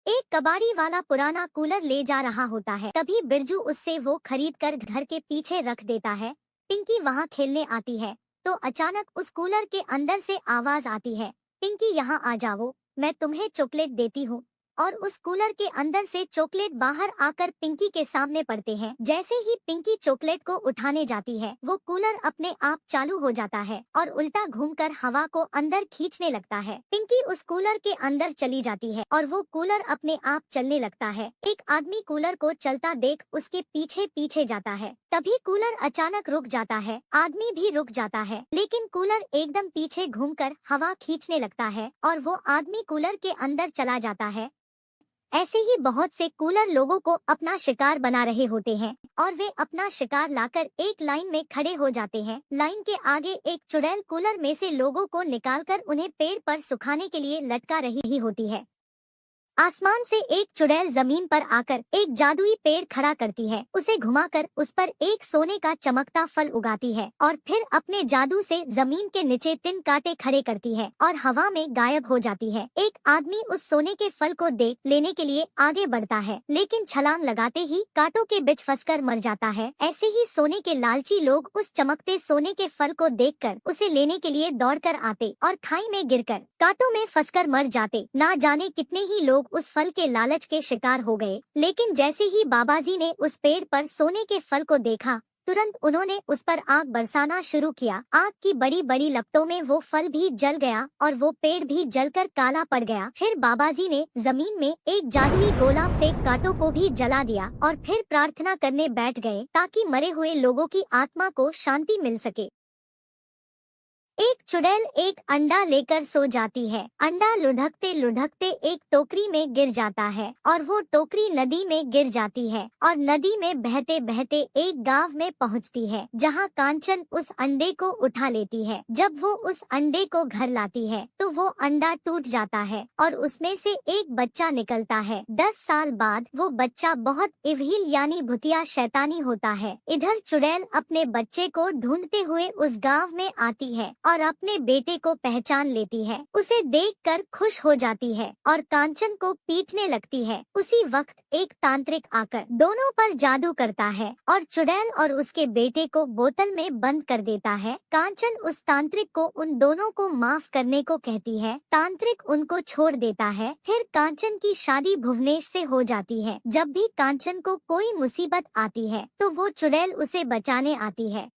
एक कबाड़ी वाला पुराना कूलर ले जा रहा होता है। तभी बिरजू उससे वो खरीद कर घर के पीछे रख देता है। पिंकी वहाँ खेलने आती है तो अचानक उस कूलर के अंदर से आवाज आती है, पिंकी यहाँ आ जाओ, मैं तुम्हें चॉकलेट देती हूँ। और उस कूलर के अंदर से चॉकलेट बाहर आकर पिंकी के सामने पड़ते हैं। जैसे ही पिंकी चॉकलेट को उठाने जाती है, वो कूलर अपने आप चालू हो जाता है और उल्टा घूमकर हवा को अंदर खींचने लगता है। पिंकी उस कूलर के अंदर चली जाती है और वो कूलर अपने आप चलने लगता है। एक आदमी कूलर को चलता देख उसके पीछे पीछे जाता है। तभी कूलर अचानक रुक जाता है, आदमी भी रुक जाता है, लेकिन कूलर एकदम पीछे घूमकर हवा खींचने लगता है और वो आदमी कूलर के अंदर चला जाता है। ऐसे ही बहुत से कूलर लोगों को अपना शिकार बना रहे होते हैं और वे अपना शिकार लाकर एक लाइन में खड़े हो जाते हैं। लाइन के आगे एक चुड़ैल कूलर में से लोगों को निकालकर उन्हें पेड़ पर सुखाने के लिए लटका रही होती है। आसमान से एक चुड़ैल जमीन पर आकर एक जादुई पेड़ खड़ा करती है, उसे घुमाकर उस पर एक सोने का चमकता फल उगाती है और फिर अपने जादू से जमीन के नीचे 3 कांटे खड़े करती है और हवा में गायब हो जाती है। एक आदमी उस सोने के फल को देख लेने के लिए आगे बढ़ता है, लेकिन छलांग लगाते ही कांटों के बीच फंसकर मर जाता है। ऐसे ही सोने के लालची लोग उस चमकते सोने के फल को देखकर उसे लेने के लिए दौड़कर आते और खाई में गिरकर कांटों में फंसकर मर जाते। ना जाने कितने ही लोग उस फल के लालच के शिकार हो गए, लेकिन जैसे ही बाबाजी ने उस पेड़ पर सोने के फल को देखा, तुरंत उन्होंने उस पर आग बरसाना शुरू किया। आग की बड़ी बड़ी लपटों में वो फल भी जल गया और वो पेड़ भी जलकर काला पड़ गया। फिर बाबाजी ने जमीन में एक जादुई गोला फेंक कांटों को भी जला दिया और फिर प्रार्थना करने बैठ गए ताकि मरे हुए लोगों की आत्मा को शांति मिल सके। एक चुड़ैल एक अंडा लेकर सो जाती है। अंडा लुढ़कते लुढ़कते एक टोकरी में गिर जाता है और वो टोकरी नदी में गिर जाती है और नदी में बहते बहते एक गांव में पहुंचती है, जहां कांचन उस अंडे को उठा लेती है। जब वो उस अंडे को घर लाती है तो वो अंडा टूट जाता है और उसमें से एक बच्चा निकलता है। 10 साल बाद वो बच्चा बहुत इविल यानी भुतिया शैतानी होता है। इधर चुड़ैल अपने बच्चे को ढूंढते हुए उस गाँव में आती है और अपने बेटे को पहचान लेती है। उसे देखकर खुश हो जाती है और कांचन को पीटने लगती है। उसी वक्त एक तांत्रिक आकर दोनों पर जादू करता है और चुड़ैल और उसके बेटे को बोतल में बंद कर देता है। कांचन उस तांत्रिक को उन दोनों को माफ करने को कहती है। तांत्रिक उनको छोड़ देता है। फिर कांचन की शादी भुवनेश से हो जाती है। जब भी कांचन को कोई मुसीबत आती है तो वो चुड़ैल उसे बचाने आती है।